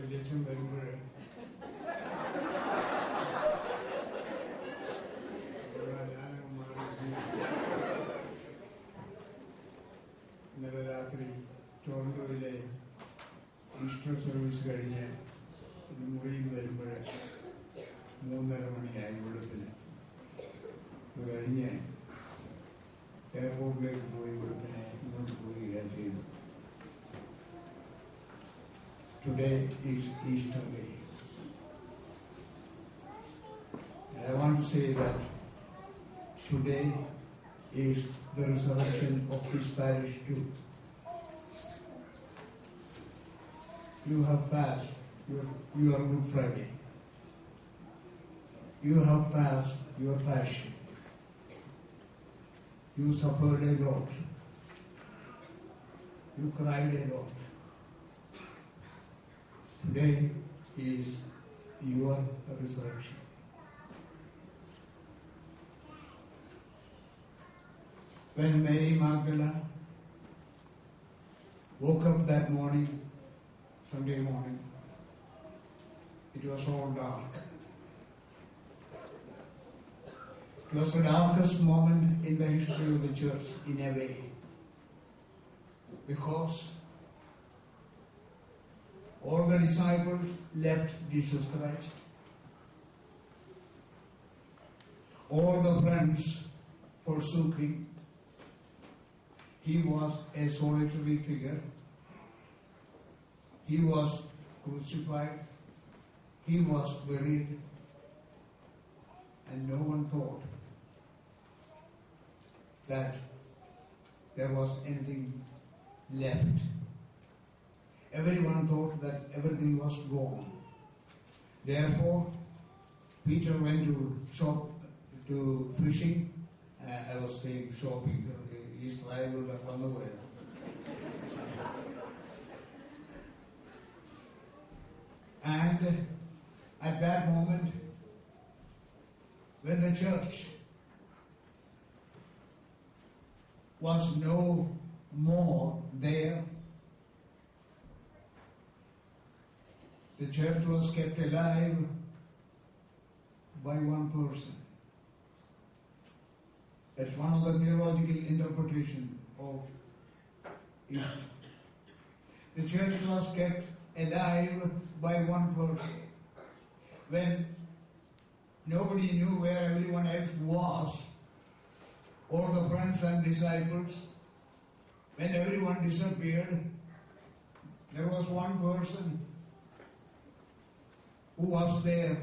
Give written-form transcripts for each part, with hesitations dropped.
വലിയച്ഛൻ വരുമ്പോൾ ഇന്നലെ രാത്രി ടോറന്റോയിലെ ഈസ്റ്റർ സർവീസ് കഴിഞ്ഞ് മുറിയിൽ വരുമ്പോൾ 3:30 മണിയായി വെളുപ്പിന്. ഇത് കഴിഞ്ഞ് എയർപോർട്ടിലേക്ക് പോയി വെളുപ്പിനെ ഇങ്ങോട്ട് പോവുകയാണ് ചെയ്തു. Today is Easter Day. And I want to say that today is the resurrection of this parish too. You have passed your Good Friday. You have passed your Passion. You suffered a lot. You cried a lot. Today is your resurrection. When Mary Magdalene woke up that morning, Sunday morning, it was all dark. It was the darkest moment in the history of the church in a way, because all the disciples left Jesus Christ. All the friends forsook him. He was a solitary figure. He was crucified. He was buried. And no one thought that there was anything left. Everyone thought that everything was gone. Therefore, Peter went to fishing. I was saying shopping. He's liable to come away. And at that moment, when the church was no more there, the church was kept alive by one person. That's one of the theological interpretations of Easter. The church was kept alive by one person. When nobody knew where everyone else was, all the friends and disciples, when everyone disappeared, there was one person who was there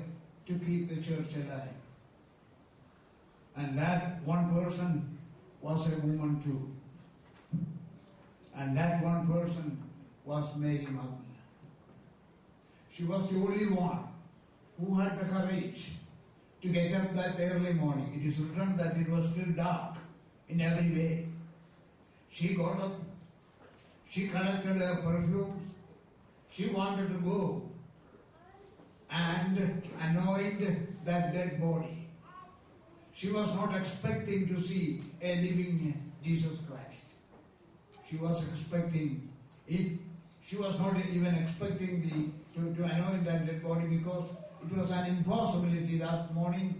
to keep the church alive. And that one person was a woman too. And that one person was Mary Magdalene. She was the only one who had the courage to get up that early morning. It is written that it was still dark in every way. She got up, she collected her perfumes, she wanted to go and anoint that dead body. She was not expecting to see a living Jesus Christ. She was not even expecting to anoint that dead body, because it was an impossibility that morning.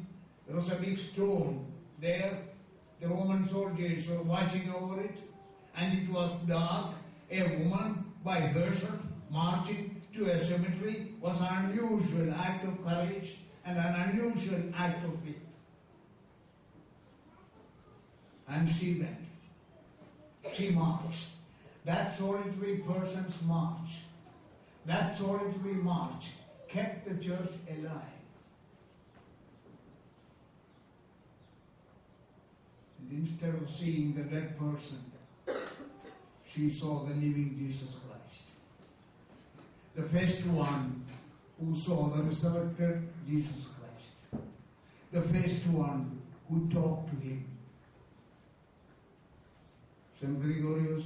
There was a big stone there. The Roman soldiers were watching over it, and it was dark. A woman by herself marching to a cemetery was an unusual act of courage and an unusual act of faith. And she went. She marched. That solitary person's march, that solitary march kept the church alive. And instead of seeing the dead person, she saw the living Jesus Christ. The first one who saw the resurrected Jesus Christ. The first one who talked to him. St. Gregorios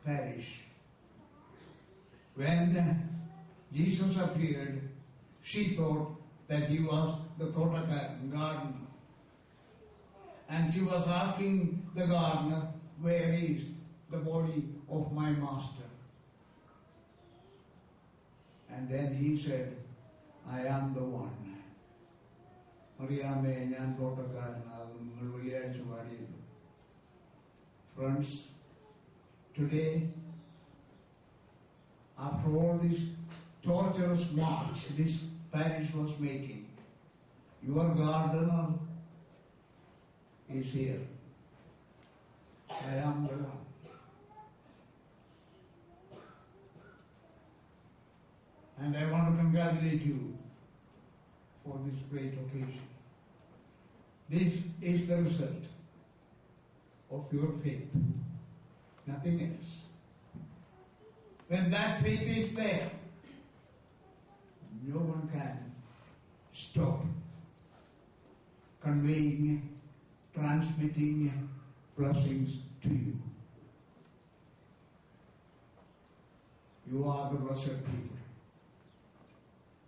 parish. When Jesus appeared, she thought that he was the gardener. And she was asking the gardener, where is the body of my master? And then he said, I am the one. Mariame, ഞാൻ തോട്ടക്കാരനാകും നിങ്ങൾ വെള്ളിയാഴ്ച പാടിയത്. Friends, today, after all this torturous march this parish was making, your gardener is here. I am the one. And I want to congratulate you for this great occasion. This is the result of your faith, nothing else. When that faith is there, no one can stop conveying, transmitting blessings to you. You are the blessed people.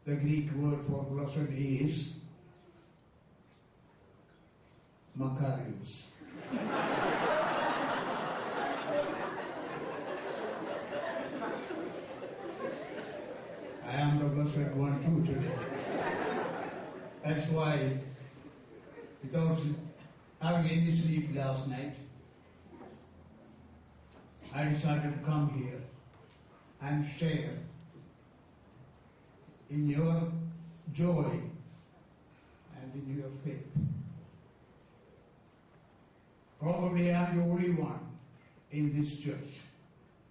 The Greek word for blessed is Makarios. I am the blessed one too today. That's why, without having any sleep last night, I decided to come here and share in your joy and in your faith. Probably I am the only one in this church,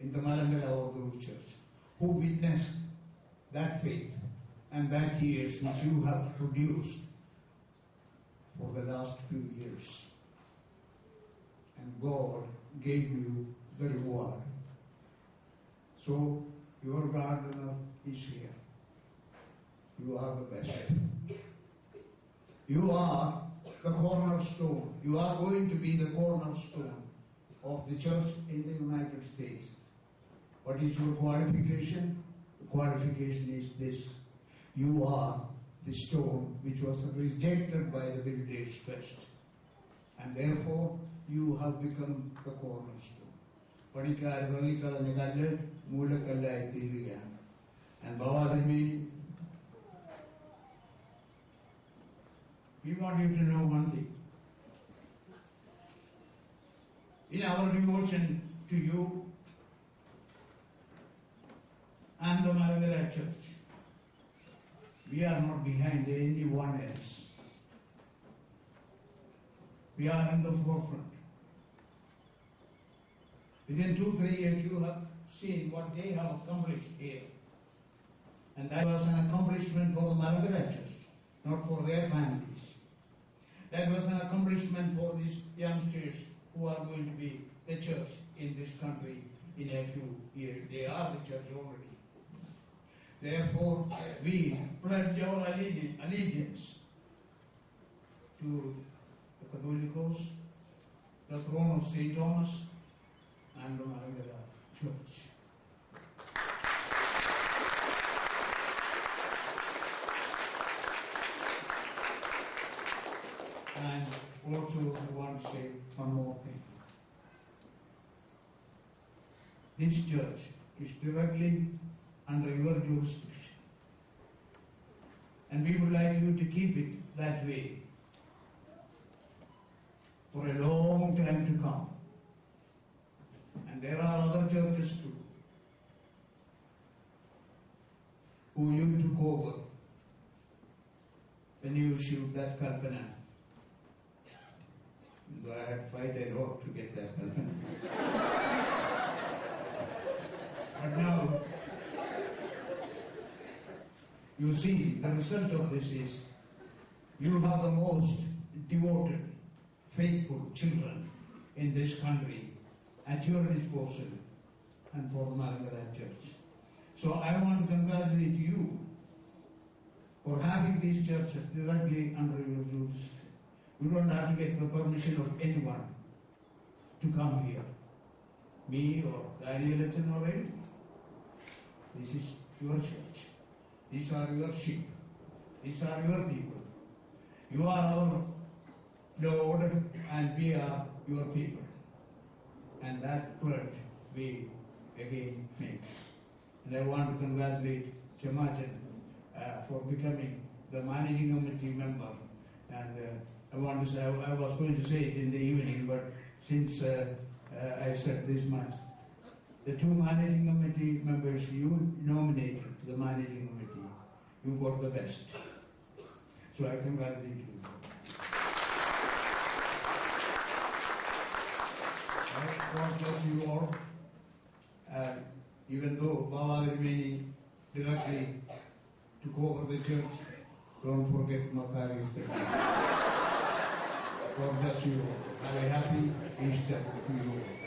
in the Malangara Orthodox Church, who witnessed that faith and that years which you have produced for the last few years. And God gave you the reward. So your gardener is here. You are the best. You are the cornerstone. You are going to be the cornerstone of the church in the United States. What is your qualification? The qualification is this. You are the stone which was rejected by the builders first. And therefore, you have become the cornerstone. പണിക്കാർ തള്ളിക്കളഞ്ഞ കല്ല് മൂലക്കല്ലായി തീരുകയാണ്. And Bhavadami, we want you to know one thing. In our devotion to you and the Malangara Church, we are not behind anyone else. We are in the forefront. Within 2-3 years, you have seen what they have accomplished here. And that was an accomplishment for the Malangara Church, not for their families. That was an accomplishment for these youngsters who are going to be the church in this country in a few years. They are the church already. Therefore, we pledge our allegiance to the Catholicos, the throne of St. Thomas, and the Malangara Church. And also, I want to say one more thing. This church is directly under your jurisdiction. And we would like you to keep it that way for a long time to come. And there are other churches too who you took over when you issued that kalpana. Though I had to fight a lot to get that kalpana. But now, you see, the result of this is you have the most devoted, faithful children in this country at your disposal and for the Malangara Church. So I want to congratulate you for having these churches directly under your jurisdiction. You don't have to get the permission of anyone to come here. Me or Daniel or anyone. This is your church. These are your sheep. These are your people. You are our Lord and we are your people. And that pledge we again make. And I want to congratulate Chamachan for becoming the managing committee member. And I want to say, I was going to say it in the evening, but since I said this much, the two managing committee members you nominated to the managing committee, you got the best. So I congratulate you. God bless you all. Even though Baba Rimeni directly took over the church, don't forget Makarios. God bless you all. Have a happy Easter to you all.